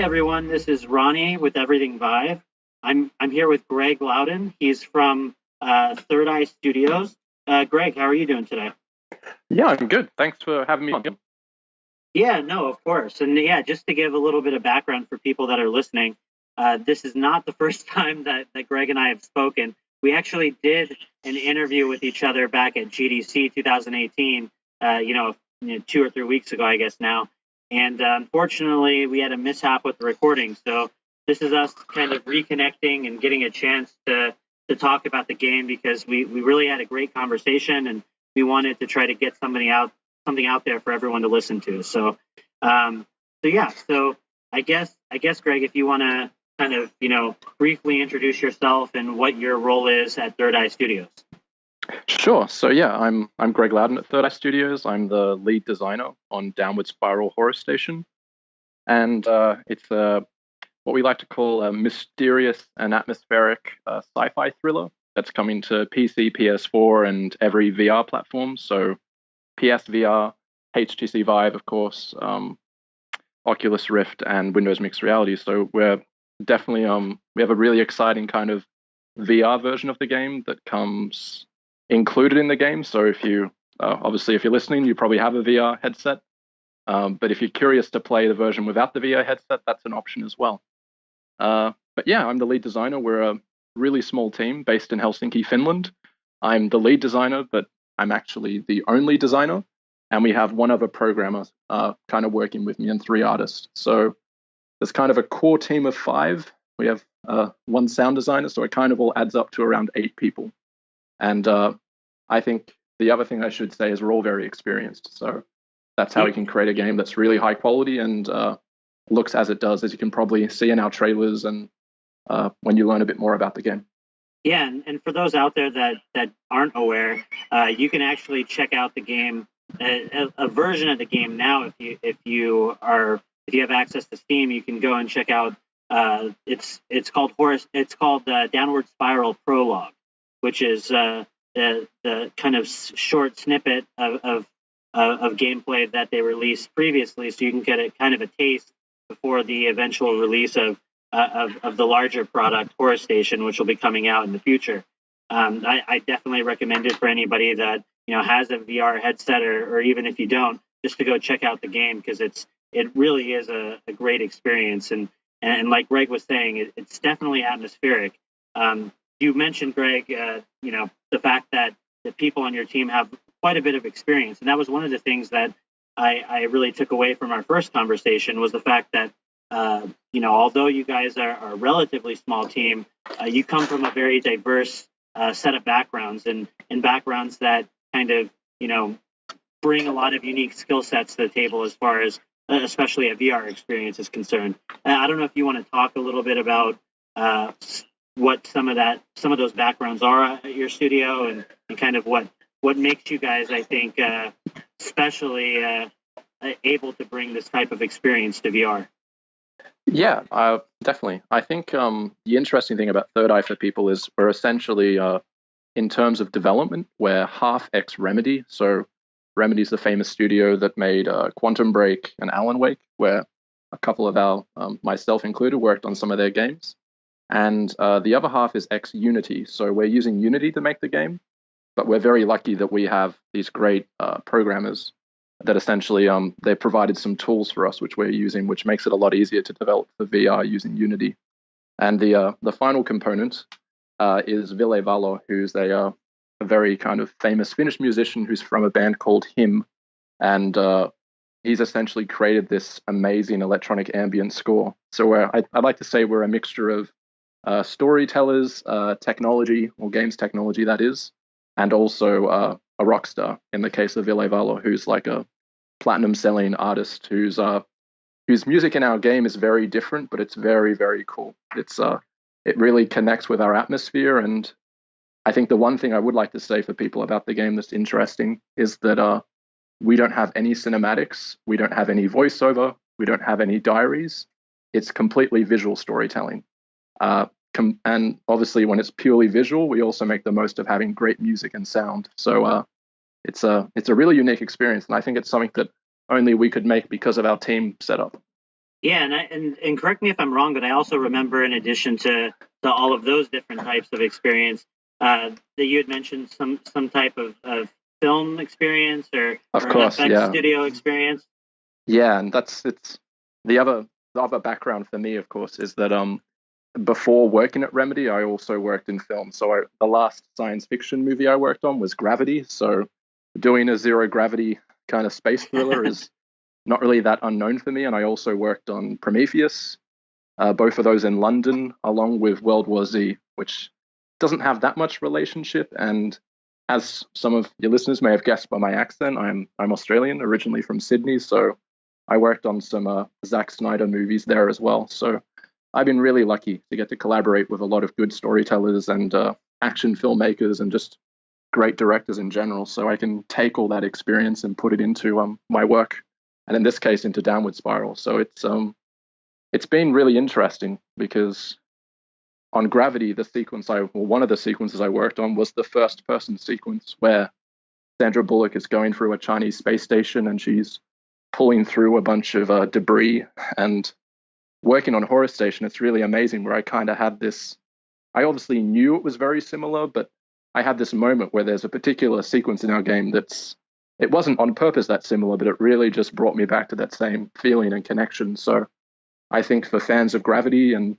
everyone. This is Ronnie with Everything Vive. I'm here with Greg Louden. He's from Third Eye Studios. Greg, how are you doing today? Yeah, I'm good. Thanks for having me on. Yeah, no, of course. And yeah, just to give a little bit of background for people that are listening, this is not the first time that Greg and I have spoken. We actually did an interview with each other back at GDC 2018, 2 or 3 weeks ago, I guess now. And unfortunately, we had a mishap with the recording. So this is us kind of reconnecting and getting a chance to talk about the game because we really had a great conversation and we wanted to try to get something out there for everyone to listen to. So I guess Greg, if you want to kind of briefly introduce yourself and what your role is at Third Eye Studios. Sure. So yeah, I'm Greg Louden at Third Eye Studios. I'm the lead designer on Downward Spiral Horus Station, and it's what we like to call a mysterious and atmospheric sci-fi thriller that's coming to PC, PS4, and every VR platform. So PSVR, HTC Vive, of course, Oculus Rift, and Windows Mixed Reality. So we're definitely we have a really exciting kind of VR version of the game that comes included in the game. So if you obviously if you're listening, you probably have a VR headset. But if you're curious to play the version without the VR headset, that's an option as well. But yeah, I'm the lead designer. We're a really small team based in Helsinki, Finland. I'm the lead designer, but I'm actually the only designer. And we have one other programmer kind of working with me and 3 artists. So there's kind of a core team of 5. We have 1 sound designer, so it kind of all adds up to around 8 people. And I think the other thing I should say is we're all very experienced. So that's how we can create a game that's really high quality and looks as it does, as you can probably see in our trailers and when you learn a bit more about the game. Yeah, and for those out there that aren't aware, you can actually check out the game, a version of the game now. If you have access to Steam, you can go and check out. It's called Downward Spiral Prologue, which is the kind of short snippet of gameplay that they released previously, so you can get a kind of a taste before the eventual release of the larger product, Horus Station, which will be coming out in the future. I definitely recommend it for anybody that has a VR headset, or even if you don't, just to go check out the game because it really is a great experience. And like Greg was saying, it's definitely atmospheric. You mentioned, Greg, the fact that the people on your team have quite a bit of experience, and that was one of the things that I really took away from our first conversation was the fact that although you guys are a relatively small team, you come from a very diverse set of backgrounds and backgrounds that kind of bring a lot of unique skill sets to the table as far as especially a VR experience is concerned. I don't know if you want to talk a little bit about what some of those backgrounds are at your studio and kind of what makes you guys, I think, especially able to bring this type of experience to VR. Yeah, definitely. I think the interesting thing about Third Eye for people is we're essentially, in terms of development, we're half ex-Remedy. So Remedy's the famous studio that made Quantum Break and Alan Wake, where a couple of our, myself included, worked on some of their games. And the other half is ex-Unity. So we're using Unity to make the game, but we're very lucky that we have these great programmers that essentially they provided some tools for us, which we're using, which makes it a lot easier to develop for VR using Unity. And the final component is Ville Valo, who's a very kind of famous Finnish musician who's from a band called Him. And he's essentially created this amazing electronic ambient score. So I'd like to say we're a mixture of storytellers, technology, or games technology, that is, and also a rock star in the case of Ville Valo, who's like a platinum selling artist whose music in our game is very different, but it's very, very cool. It really connects with our atmosphere. And I think the one thing I would like to say for people about the game that's interesting is that we don't have any cinematics, we don't have any voiceover, we don't have any diaries. It's completely visual storytelling. And obviously, when it's purely visual, we also make the most of having great music and sound. So it's a really unique experience, and I think it's something that only we could make because of our team setup. Yeah, and correct me if I'm wrong, but I also remember, in addition to all of those different types of experience, that you had mentioned some type of film experience Of or an course, FX yeah. studio experience. Yeah, and it's the other background for me, of course, is that before working at Remedy, I also worked in film. So the last science fiction movie I worked on was Gravity. So doing a zero gravity kind of space thriller is not really that unknown for me. And I also worked on Prometheus, both of those in London, along with World War Z, which doesn't have that much relationship. And as some of your listeners may have guessed by my accent, I'm Australian, originally from Sydney. So I worked on some Zack Snyder movies there as well. So I've been really lucky to get to collaborate with a lot of good storytellers and action filmmakers and just great directors in general. So I can take all that experience and put it into my work, and in this case, into Downward Spiral. So it's been really interesting because on Gravity, one of the sequences I worked on was the first person sequence where Sandra Bullock is going through a Chinese space station and she's pulling through a bunch of debris. And working on Horus Station, it's really amazing where I kind of had this. I obviously knew it was very similar, but I had this moment where there's a particular sequence in our game it wasn't on purpose that similar, but it really just brought me back to that same feeling and connection. So I think for fans of Gravity and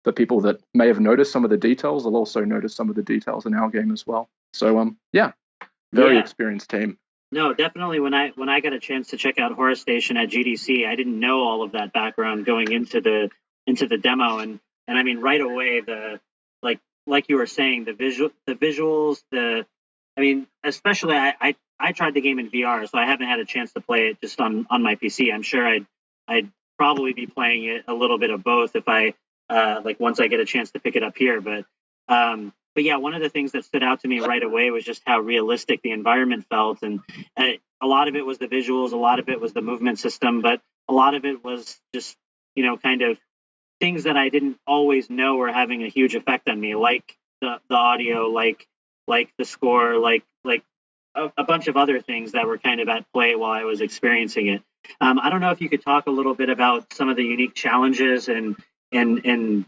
for people that may have noticed some of the details, they'll also notice some of the details in our game as well. So yeah, very Yeah, experienced team. no, definitely. When I got a chance to check out Horus Station at GDC, I didn't know all of that background going into the demo, and I mean right away like like you were saying, the visuals, I mean, especially I tried the game in VR, so I haven't had a chance to play it just on my PC. I'm sure I'd probably be playing it a little bit of both if I like once I get a chance to pick it up here. But yeah, one of the things that stood out to me right away was just how realistic the environment felt, and a lot of it was the visuals, a lot of it was the movement system, but a lot of it was just kind of things that I didn't always know were having a huge effect on me, like the audio, like the score, like a bunch of other things that were kind of at play while I was experiencing it. I don't know if you could talk a little bit about some of the unique challenges and in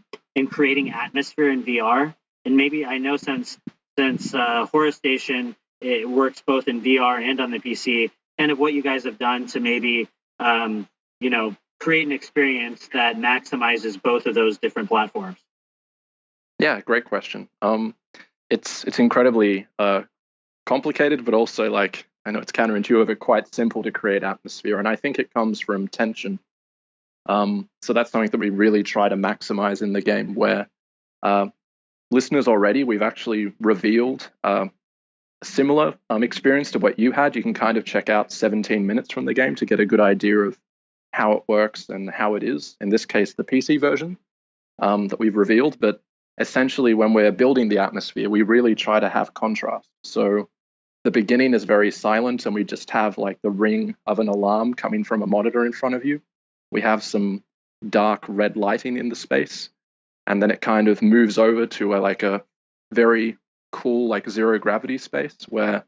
creating atmosphere in VR, and maybe I know since Horror Station it works both in VR and on the PC, kind of what you guys have done to maybe create an experience that maximizes both of those different platforms. Yeah, great question. It's incredibly complicated, but also like I know it's counterintuitive, but quite simple to create atmosphere, and I think it comes from tension. So that's something that we really try to maximize in the game. Where listeners already, we've actually revealed a similar experience to what you had. You can kind of check out 17 minutes from the game to get a good idea of how it works and how it is. In this case, the PC version that we've revealed. But essentially, when we're building the atmosphere, we really try to have contrast. So the beginning is very silent, and we just have like the ring of an alarm coming from a monitor in front of you. We have some dark red lighting in the space, and then it kind of moves over to a very cool like zero gravity space where,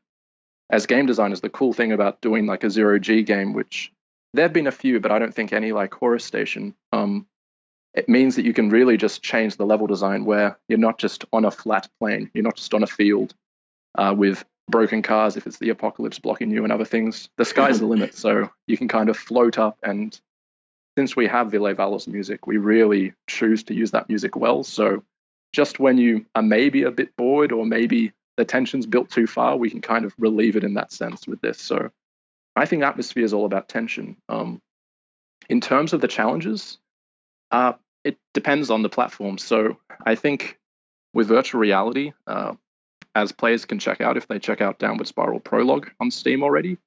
as game designers, the cool thing about doing like a zero G game, which there have been a few, but I don't think any like Horus Station, it means that you can really just change the level design where you're not just on a flat plane, you're not just on a field with broken cars if it's the apocalypse blocking you and other things. The sky's the limit, so you can kind of float up. And since we have Ville Valor's music, we really choose to use that music well. So just when you are maybe a bit bored or maybe the tension's built too far, we can kind of relieve it in that sense with this. So I think atmosphere is all about tension. In terms of the challenges, it depends on the platform. So I think with virtual reality, as players can check out if they check out Downward Spiral Prologue on Steam already,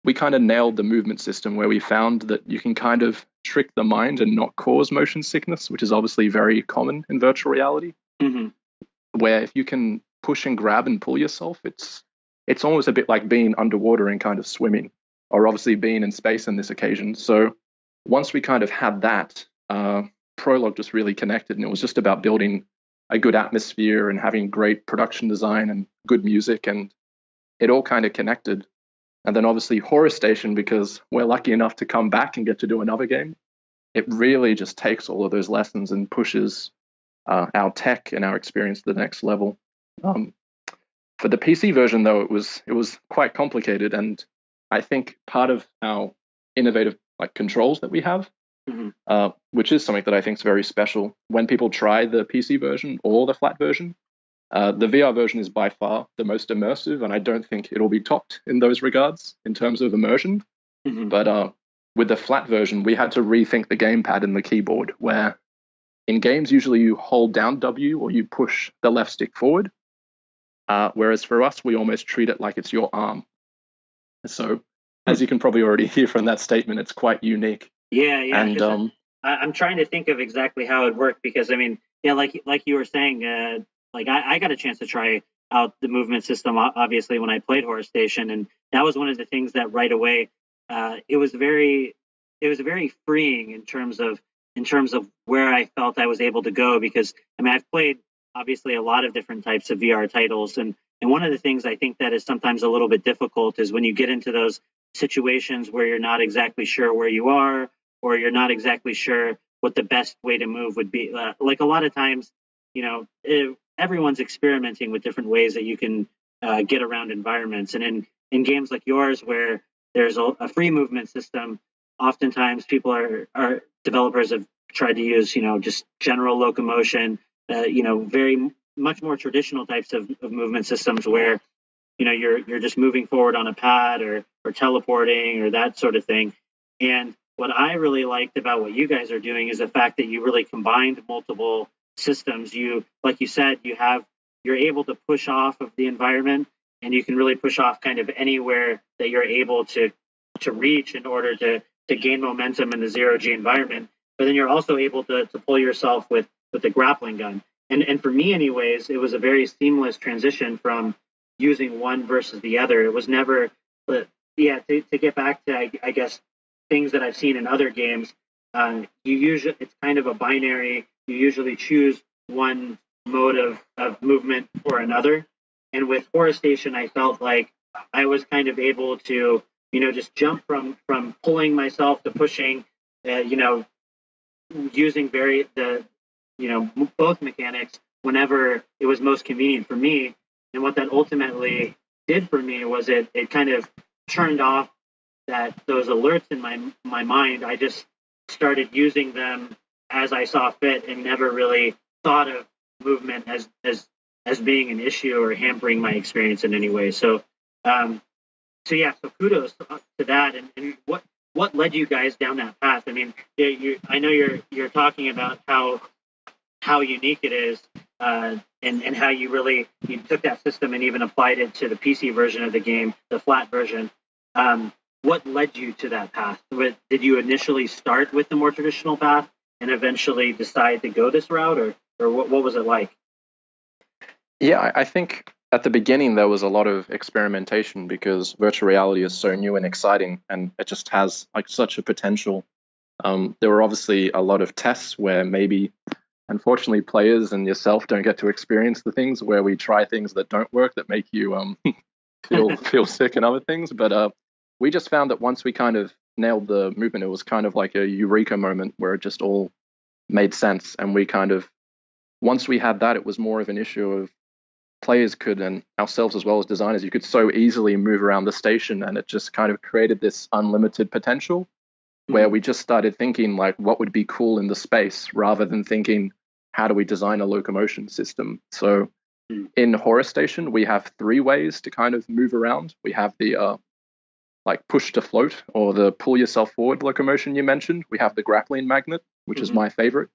we kind of nailed the movement system where we found that you can kind of trick the mind and not cause motion sickness, which is obviously very common in virtual reality. Mm-hmm. Where if you can push and grab and pull yourself, it's almost a bit like being underwater and kind of swimming, or obviously being in space in this occasion. So once we kind of had that, Prologue just really connected, and it was just about building a good atmosphere and having great production design and good music, and it all kind of connected. And then obviously Horus Station, because we're lucky enough to come back and get to do another game. It really just takes all of those lessons and pushes our tech and our experience to the next level. For the PC version, though, it was quite complicated, and I think part of our innovative controls that we have, which is something that I think is very special. When people try the PC version or the flat version, the VR version is by far the most immersive, and I don't think it'll be topped in those regards in terms of immersion. But with the flat version, we had to rethink the gamepad and the keyboard, where in games, usually you hold down W or you push the left stick forward. Whereas for us, we almost treat it like it's your arm. So as you can probably already hear from that statement, it's quite unique. Yeah. And I'm trying to think of exactly how it worked, because I mean, yeah, like you were saying, I got a chance to try out the movement system, obviously, when I played Horus Station, and that was one of the things that right away, it was very freeing in terms of where I felt I was able to go, because I mean, I've played obviously a lot of different types of VR titles, and one of the things I think that is sometimes a little bit difficult is when you get into those situations where you're not exactly sure where you are, or you're not exactly sure what the best way to move would be. Like a lot of times, everyone's experimenting with different ways that you can get around environments, and in games like yours where there's a free movement system, oftentimes people are developers have tried to use just general locomotion, very much more traditional types of movement systems where you're just moving forward on a pad or teleporting or that sort of thing. And what I really liked about what you guys are doing is the fact that you really combined multiple systems. You, like you said, you're able to push off of the environment, and you can really push off kind of anywhere that you're able to reach in order to gain momentum in the zero-G environment. But then you're also able to pull yourself with the grappling gun. And for me, anyways, it was a very seamless transition from using one versus the other. It was never, to get back to, I guess, things that I've seen in other games, it's kind of a binary. You usually choose one mode of movement or another. And with Horus Station, I felt like I was kind of able to, just jump from pulling myself to pushing, using both mechanics whenever it was most convenient for me. And what that ultimately did for me was it kind of turned off those alerts in my mind. I just started using them as I saw fit, and never really thought of movement as being an issue or hampering my experience in any way. So so kudos to that. And what led you guys down that path? I mean, I know you're talking about how unique it is, and how you took that system and even applied it to the PC version of the game, the flat version. What led you to that path? Did you initially start with the more traditional path and eventually decide to go this route, or what was it like? Yeah, I think at the beginning there was a lot of experimentation because virtual reality is so new and exciting, and it just has such a potential. There were obviously a lot of tests where maybe, unfortunately, players and yourself don't get to experience the things where we try things that don't work, that make you feel sick and other things. But we just found that once we kind of nailed the movement, it was kind of like a eureka moment where it just all made sense. And once we had that, it was more of an issue of players could, and ourselves as well as designers, you could so easily move around the station, and it just kind of created this unlimited potential where we just started thinking what would be cool in the space rather than thinking, how do we design a locomotion system? So in Horus Station, we have 3 ways to kind of move around. We have the push to float, or the pull yourself forward locomotion you mentioned. We have the grappling magnet, which is my favorite.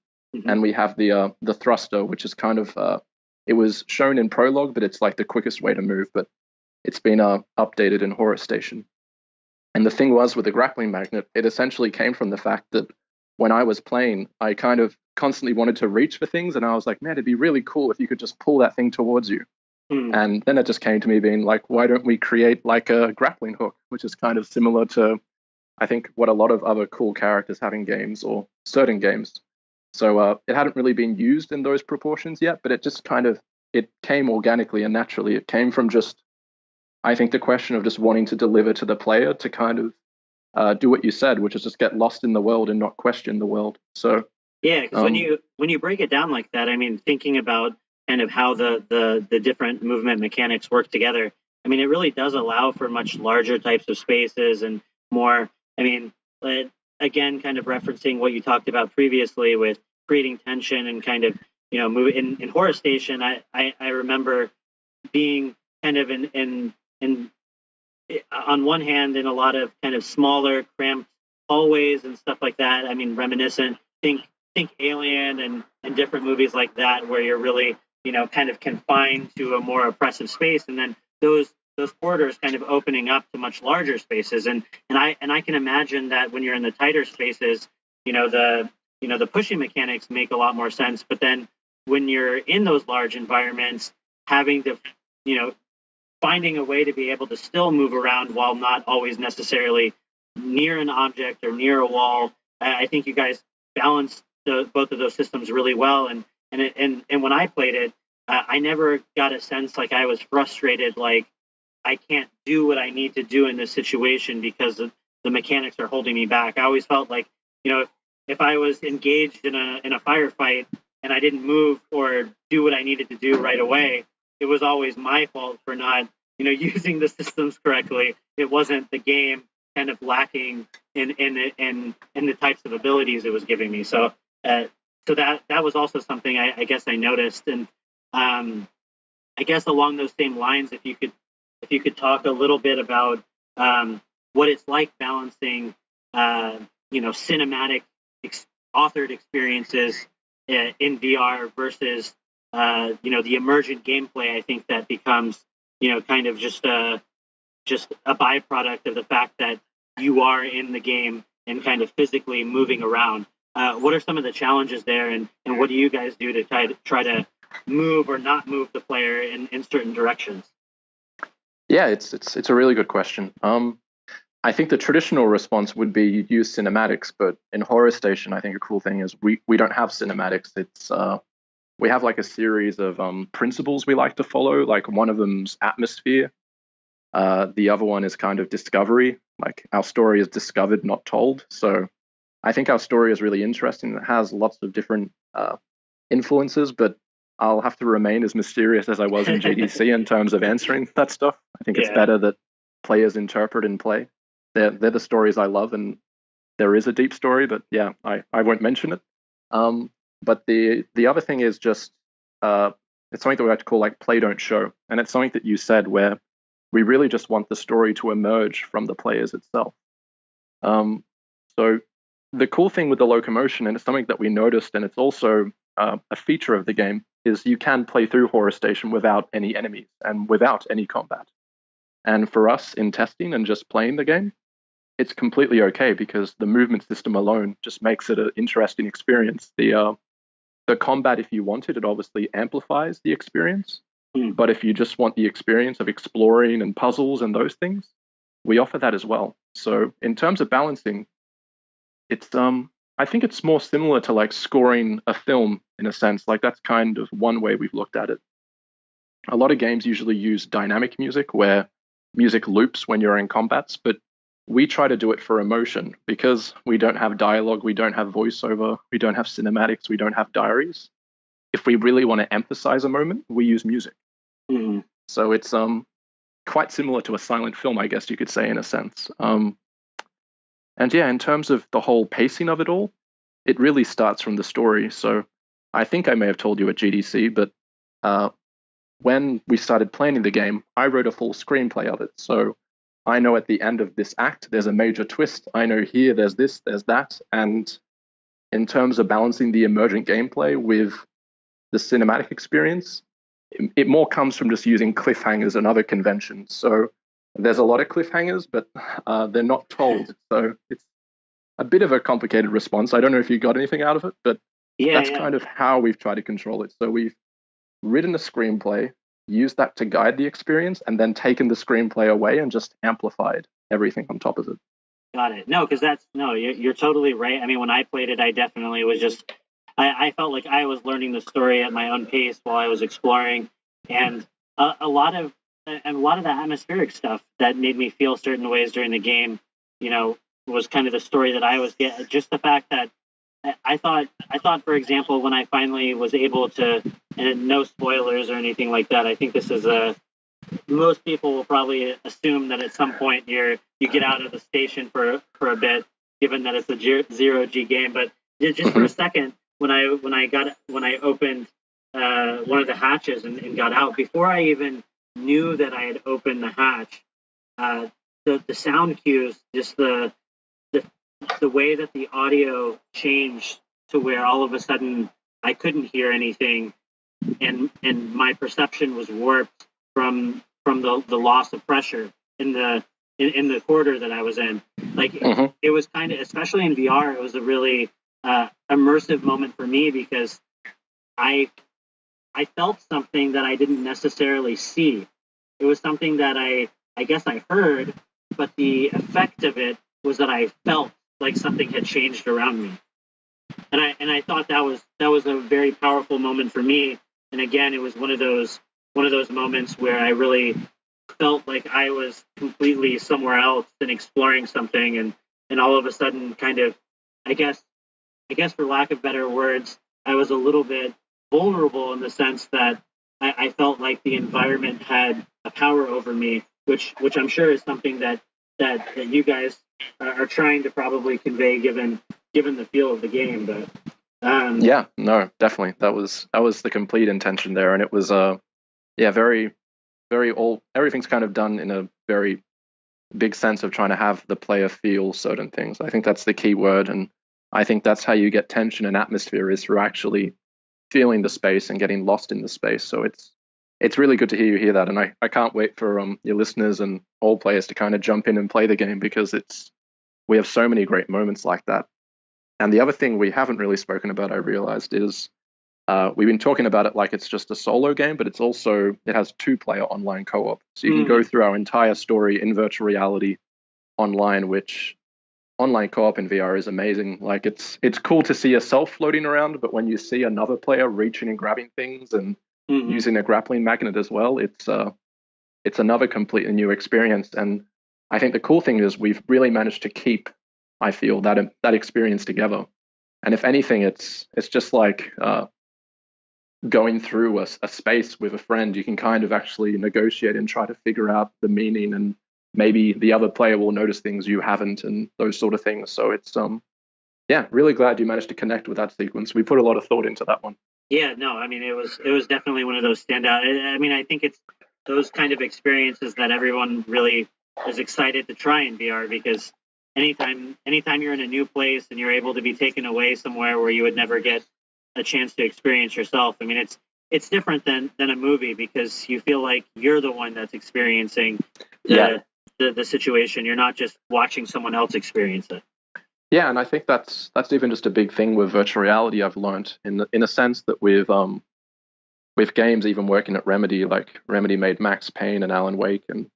And we have the thruster, which is kind of, it was shown in Prologue, but it's like the quickest way to move, but it's been updated in Horus Station. And the thing was, with the grappling magnet, it essentially came from the fact that when I was playing, I kind of constantly wanted to reach for things, and I was like, man, it'd be really cool if you could just pull that thing towards you. And then it just came to me being like, why don't we create a grappling hook, which is kind of similar to, I think, what a lot of other cool characters have in games or certain games. So it hadn't really been used in those proportions yet, but it just it came organically and naturally. It came from just, I think the question of just wanting to deliver to the player to kind of do what you said, which is just get lost in the world and not question the world. So Yeah, because when you break it down like that, I mean, thinking about kind of how the different movement mechanics work together, I mean, it really does allow for much larger types of spaces and more. I mean, again, kind of referencing what you talked about previously with creating tension and kind of move in Horus Station. I remember being kind of in on one hand in a lot of kind of smaller, cramped hallways and stuff like that. I mean, reminiscent. Think Alien and different movies like that, where you're really kind of confined to a more oppressive space, and then those corridors kind of opening up to much larger spaces. And I can imagine that when you're in the tighter spaces, the pushing mechanics make a lot more sense. But then when you're in those large environments, having to finding a way to be able to still move around while not always necessarily near an object or near a wall. I think you guys balanced both of those systems really well. And when I played it, I never got a sense like I was frustrated, like I can't do what I need to do in this situation because the mechanics are holding me back. I always felt like, if I was engaged in a firefight and I didn't move or do what I needed to do right away, it was always my fault for not, using the systems correctly. It wasn't the game kind of lacking in the types of abilities it was giving me. So that was also something I guess I noticed. And I guess along those same lines, if you could talk a little bit about what it's like balancing, cinematic authored experiences in VR versus the emergent gameplay. I think that becomes kind of just a byproduct of the fact that you are in the game and kind of physically moving around. What are some of the challenges there, and what do you guys do to try to move or not move the player in certain directions? Yeah, it's a really good question. I think the traditional response would be you'd use cinematics, but in Horus Station, I think a cool thing is we don't have cinematics. It's we have like a series of principles we like to follow. Like one of them's atmosphere. The other one is kind of discovery. Like our story is discovered, not told. So I think our story is really interesting. It has lots of different influences, but I'll have to remain as mysterious as I was in GDC in terms of answering that stuff. I think it's better that players interpret and play. They're the stories I love, and there is a deep story, but yeah, I won't mention it. But the other thing is just it's something that we like to call like play don't show, and it's something that you said where we really just want the story to emerge from the players itself. So the cool thing with the locomotion, and it's something that we noticed, and it's also a feature of the game, is you can play through Horus Station without any enemies and without any combat. And for us in testing and just playing the game, it's completely okay because the movement system alone just makes it an interesting experience. The combat, if you want it, it obviously amplifies the experience. But if you just want the experience of exploring and puzzles and those things, we offer that as well. So in terms of balancing, it's I think it's more similar to like scoring a film in a sense. Like that's kind of one way we've looked at it. A lot of games usually use dynamic music where music loops when you're in combats, but we try to do it for emotion because we don't have dialogue, we don't have voiceover, we don't have cinematics, we don't have diaries. If we really want to emphasize a moment, we use music. So it's quite similar to a silent film, I guess you could say, in a sense. And yeah, in terms of the whole pacing of it all, it really starts from the story. So I think I may have told you at GDC, but when we started planning the game, I wrote a full screenplay of it. So I know at the end of this act, there's a major twist. I know here, there's this, there's that. And in terms of balancing the emergent gameplay with the cinematic experience, it more comes from just using cliffhangers and other conventions. So there's a lot of cliffhangers, but they're not told. So it's a bit of a complicated response. I don't know if you got anything out of it, but that's kind of how we've tried to control it. So we've written a screenplay, used that to guide the experience, and then taken the screenplay away and just amplified everything on top of it. Got it. No, because you're totally right. I mean, when I played it, I definitely was just, I felt like I was learning the story at my own pace while I was exploring. And a lot of and a lot of the atmospheric stuff that made me feel certain ways during the game, was kind of the story that I was getting. Just the fact that I thought, for example, when I finally was able to, and no spoilers or anything like that. I think this is most people will probably assume that at some point you get out of the station for a bit, given that it's a zero G game. But just for a second, when I opened one of the hatches and got out, before I even knew that I had opened the hatch, the sound cues, just the way that the audio changed to where all of a sudden I couldn't hear anything, and my perception was warped from the loss of pressure in the corridor that I was in. Like it was kind of, especially in VR, it was a really immersive moment for me, because I felt something that I didn't necessarily see. It was something that I guess I heard, but the effect of it was that I felt like something had changed around me. And I thought that was a very powerful moment for me. And again, it was one of those moments where I really felt like I was completely somewhere else and exploring something, and all of a sudden, kind of, I guess for lack of better words, I was a little bit vulnerable in the sense that I felt like the environment had a power over me, which I'm sure is something that you guys are trying to probably convey, given the feel of the game. But yeah, no, definitely, that was the complete intention there, and it was very, very everything's kind of done in a very big sense of trying to have the player feel certain things. I think that's the key word, and I think that's how you get tension and atmosphere, is through actually feeling the space and getting lost in the space. So it's really good to hear you hear that, and I can't wait for your listeners and all players to kind of jump in and play the game, because we have so many great moments like that. And the other thing we haven't really spoken about, I realized, is we've been talking about it like it's just a solo game, but it has 2-player online co-op. So you can go through our entire story in virtual reality online, which online co-op in VR is amazing. Like it's cool to see yourself floating around, but when you see another player reaching and grabbing things and using a grappling magnet as well, it's another completely new experience. And I think the cool thing is we've really managed to keep, I feel, that experience together. And if anything, it's just like going through a space with a friend. You can kind of actually negotiate and try to figure out the meaning, and maybe the other player will notice things you haven't, and those sort of things. So it's really glad you managed to connect with that sequence. We put a lot of thought into that one. Yeah, no, I mean, it was definitely one of those standout. I mean, I think it's those kind of experiences that everyone really is excited to try in VR, because anytime you're in a new place and you're able to be taken away somewhere where you would never get a chance to experience yourself, I mean, it's different than a movie, because you feel like you're the one that's experiencing the situation. You're not just watching someone else experience it. Yeah, and I think that's even just a big thing with virtual reality. I've learned in a sense that with games, even working at Remedy, like Remedy made Max Payne and Alan Wake and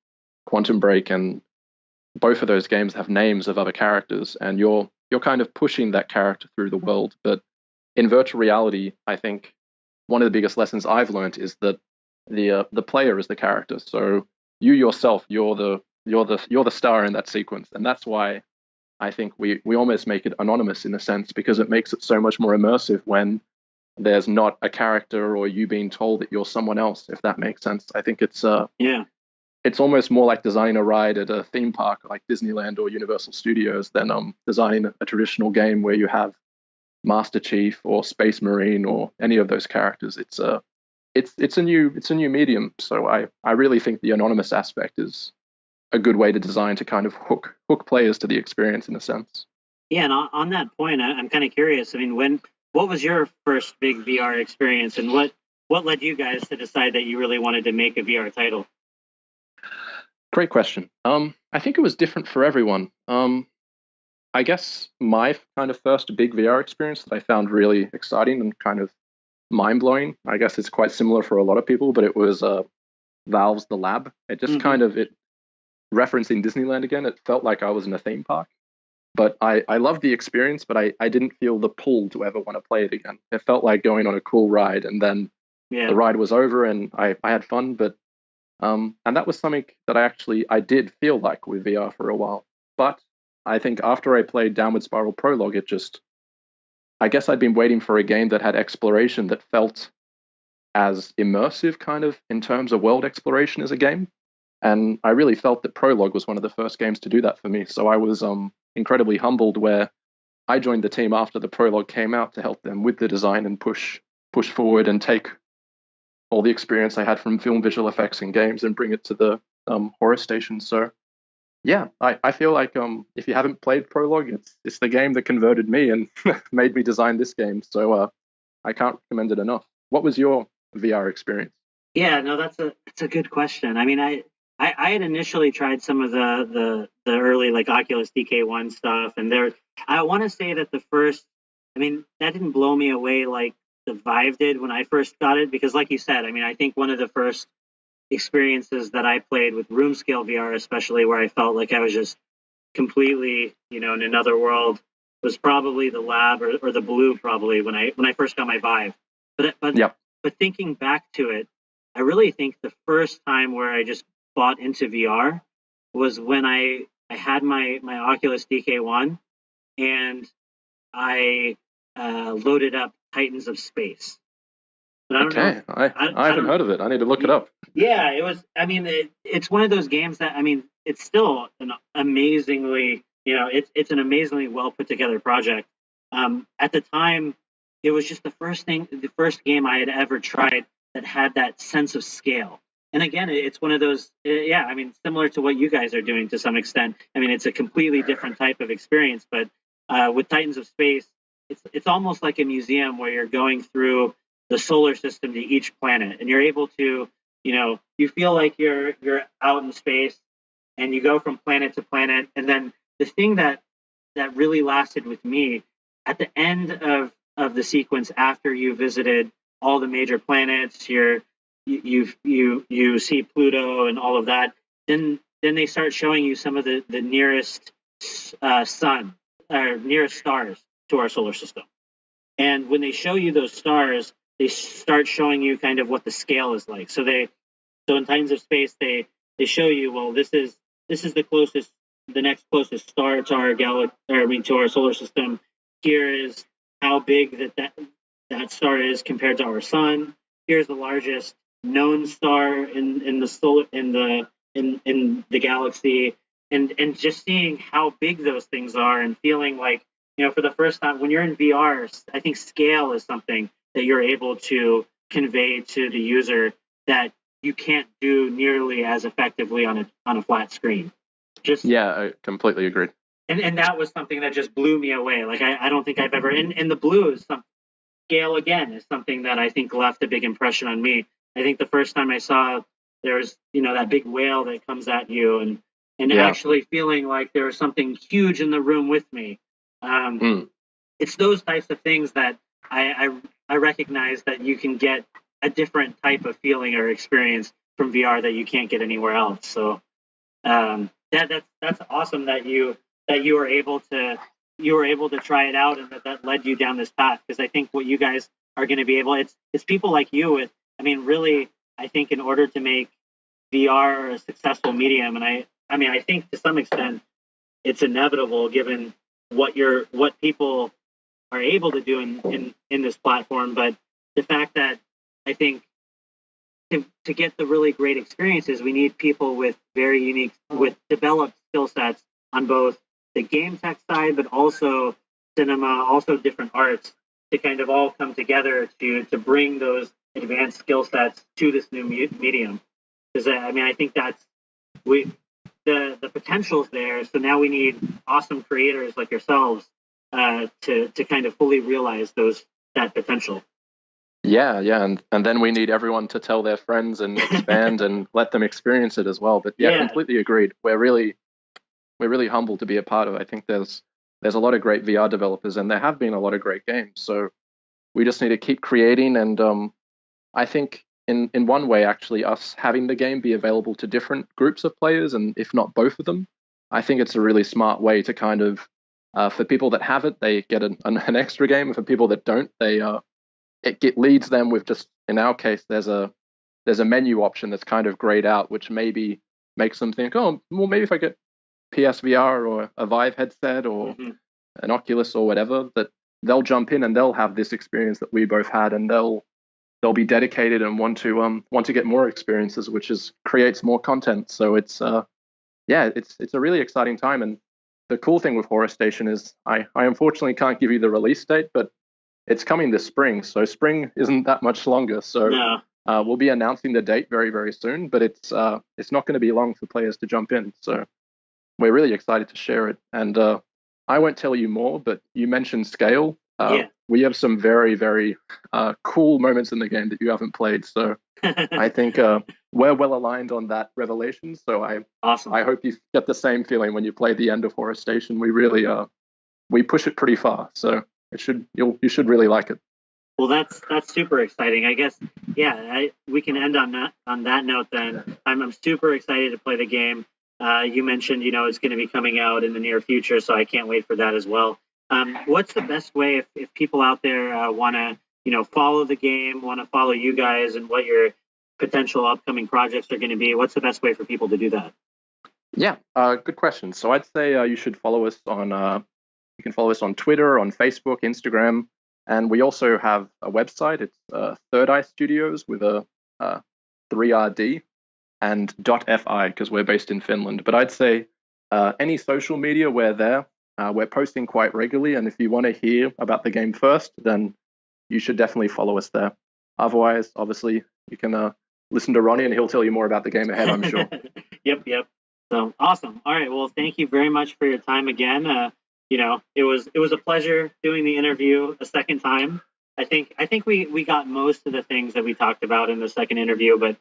Quantum Break, and both of those games have names of other characters, and you're kind of pushing that character through the world. But in virtual reality, I think one of the biggest lessons I've learned is that the player is the character. So you yourself, you're the star in that sequence, and that's why I think we almost make it anonymous in a sense, because it makes it so much more immersive when there's not a character or you being told that you're someone else, if that makes sense. I think it's almost more like designing a ride at a theme park like Disneyland or Universal Studios than designing a traditional game where you have Master Chief or Space Marine or any of those characters. It's a new medium. So I really think the anonymous aspect is a good way to design to kind of hook players to the experience in a sense. Yeah, and on that point, I'm kind of curious. I mean, what was your first big VR experience, and what led you guys to decide that you really wanted to make a VR title? Great question. I think it was different for everyone. I guess my kind of first big VR experience that I found really exciting and kind of mind-blowing, I guess it's quite similar for a lot of people, but it was Valve's The Lab. It just referencing Disneyland again, it felt like I was in a theme park. But I loved the experience, but I didn't feel the pull to ever want to play it again. It felt like going on a cool ride, and then the ride was over and I had fun, but And that was something that I did feel like with VR for a while. But I think after I played Downward Spiral Prologue, I guess I'd been waiting for a game that had exploration that felt as immersive kind of in terms of world exploration as a game. And I really felt that Prologue was one of the first games to do that for me. So I was incredibly humbled where I joined the team after the Prologue came out to help them with the design and push forward and take all the experience I had from film visual effects and games and bring it to the Horus Station. So yeah, I feel like if you haven't played Prologue, it's the game that converted me and made me design this game. So I can't recommend it enough. What was your VR experience? Yeah, no, that's a good question. I mean, I had initially tried some of the early like Oculus DK1 stuff, and I want to say that the first, I mean, that didn't blow me away like the Vive did when I first got it, because like you said, I mean, I think one of the first experiences that I played with room scale VR, especially where I felt like I was just completely, in another world, was probably the lab or the blue probably when I first got my Vive. But Yep. but thinking back to it, I really think the first time where I just bought into VR was when I had my Oculus DK1 and I loaded up Titans of Space. But I don't know. Okay, I haven't heard of it. I need to look it up. Yeah, it was. I mean, it's one of those games that, I mean, it's still an amazingly, it's an amazingly well put together project. At the time, it was just the first game I had ever tried that had that sense of scale. And again, it's one of those, yeah, I mean, similar to what you guys are doing to some extent. I mean, it's a completely different type of experience, but with Titans of Space, it's almost like a museum where you're going through the solar system to each planet, and you're able to, you feel like you're out in space, and you go from planet to planet. And then the thing that really lasted with me at the end of the sequence, after you visited all the major planets, you see Pluto and all of that, then they start showing you some of the nearest sun or nearest stars to our solar system. And when they show you those stars, they start showing you kind of what the scale is like. So in Titans of Space, they show you, well, this is the next closest star to our to our solar system. Here is how big that star is compared to our sun. Here's the largest known star in the galaxy, and just seeing how big those things are and feeling like, for the first time when you're in VR, I think scale is something that you're able to convey to the user that you can't do nearly as effectively on a flat screen. Yeah, I completely agree. And that was something that just blew me away. Like I don't think I've ever, and the blue is scale again is something that I think left a big impression on me. I think the first time I saw there's that big whale that comes at you, and actually feeling like there was something huge in the room with me. It's those types of things that I recognize that you can get a different type of feeling or experience from VR that you can't get anywhere else. So that's awesome that you were able to try it out, and that led you down this path, because I think what you guys are going to be able, it's people like you with, I mean, really, I think in order to make VR a successful medium, and I think to some extent it's inevitable given what people are able to do in this platform, but the fact that I think to get the really great experiences, we need people with very unique, with developed skill sets on both the game tech side, but also cinema, also different arts, to kind of all come together to bring those advanced skill sets to this new medium. Because I think that's the potential's there. So now we need awesome creators like yourselves to kind of fully realize that potential. Yeah, and then we need everyone to tell their friends and expand and let them experience it as well. But yeah, completely agreed. We're really humbled to be a part of it. I think there's a lot of great VR developers, and there have been a lot of great games. So we just need to keep creating. And I think in one way, actually, us having the game be available to different groups of players, and if not both of them, I think it's a really smart way to kind of, for people that have it, they get an extra game. And for people that don't, it leads them with, just in our case, there's there's a menu option that's kind of grayed out, which maybe makes them think, oh, well, maybe if I get PSVR or a Vive headset or an Oculus or whatever, that they'll jump in and they'll have this experience that we both had, and they'll be dedicated and want to get more experiences, which creates more content. So it's it's a really exciting time. And the cool thing with Horus Station is I unfortunately can't give you the release date, but it's coming this spring. So spring isn't that much longer. So we'll be announcing the date very, very soon, but it's not going to be long for players to jump in. So we're really excited to share it. And I won't tell you more, but you mentioned scale. We have some very, very cool moments in the game that you haven't played. So I think we're well aligned on that revelation. So I hope you get the same feeling when you play the end of Horus Station. We really we push it pretty far. So you should really like it. Well, that's super exciting. I guess we can end on that note then. I'm super excited to play the game. You mentioned it's going to be coming out in the near future, so I can't wait for that as well. What's the best way if people out there want to follow the game, want to follow you guys, and what your potential upcoming projects are going to be? What's the best way for people to do that? Yeah, good question. So I'd say you should follow us on. You can follow us on Twitter, on Facebook, Instagram, and we also have a website. It's Third Eye Studios with a 3RD and .fi because we're based in Finland. But I'd say any social media, we're there. We're posting quite regularly, and if you want to hear about the game first, then you should definitely follow us there. Otherwise, obviously, you can listen to Ronnie, and he'll tell you more about the game ahead, I'm sure. Yep. So awesome. All right. Well, thank you very much for your time again. It was a pleasure doing the interview a second time. I think we got most of the things that we talked about in the second interview, but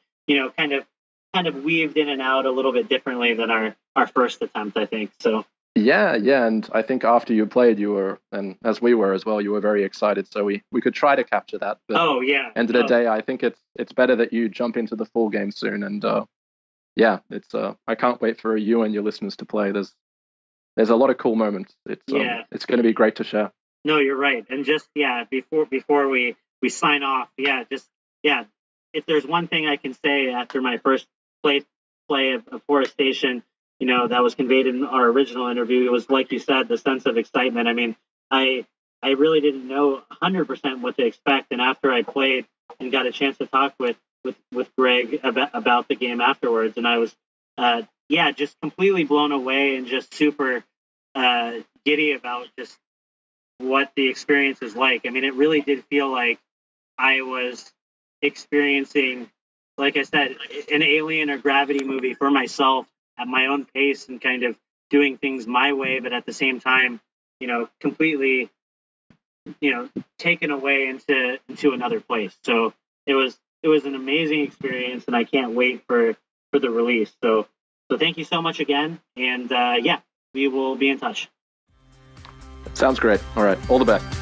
kind of weaved in and out a little bit differently than our first attempt, I think. So. Yeah, and I think after you played, you were, and as we were as well, you were very excited. So we could try to capture that. But end of the day, I think it's better that you jump into the full game soon. And it's I can't wait for you and your listeners to play. There's a lot of cool moments. It's going to be great to share. No, you're right. And just before we sign off, if there's one thing I can say after my first play of Horus Station, that was conveyed in our original interview, it was, like you said, the sense of excitement. I mean, I really didn't know 100% what to expect, and after I played and got a chance to talk with Greg about the game afterwards, and I was just completely blown away and just super giddy about just what the experience is like. I mean, it really did feel like I was experiencing, like I said, an Alien or Gravity movie for myself at my own pace and kind of doing things my way, but at the same time, completely, taken away into another place. So it was an amazing experience, and I can't wait for the release. So thank you so much again, and we will be in touch. Sounds great. All right, all the best.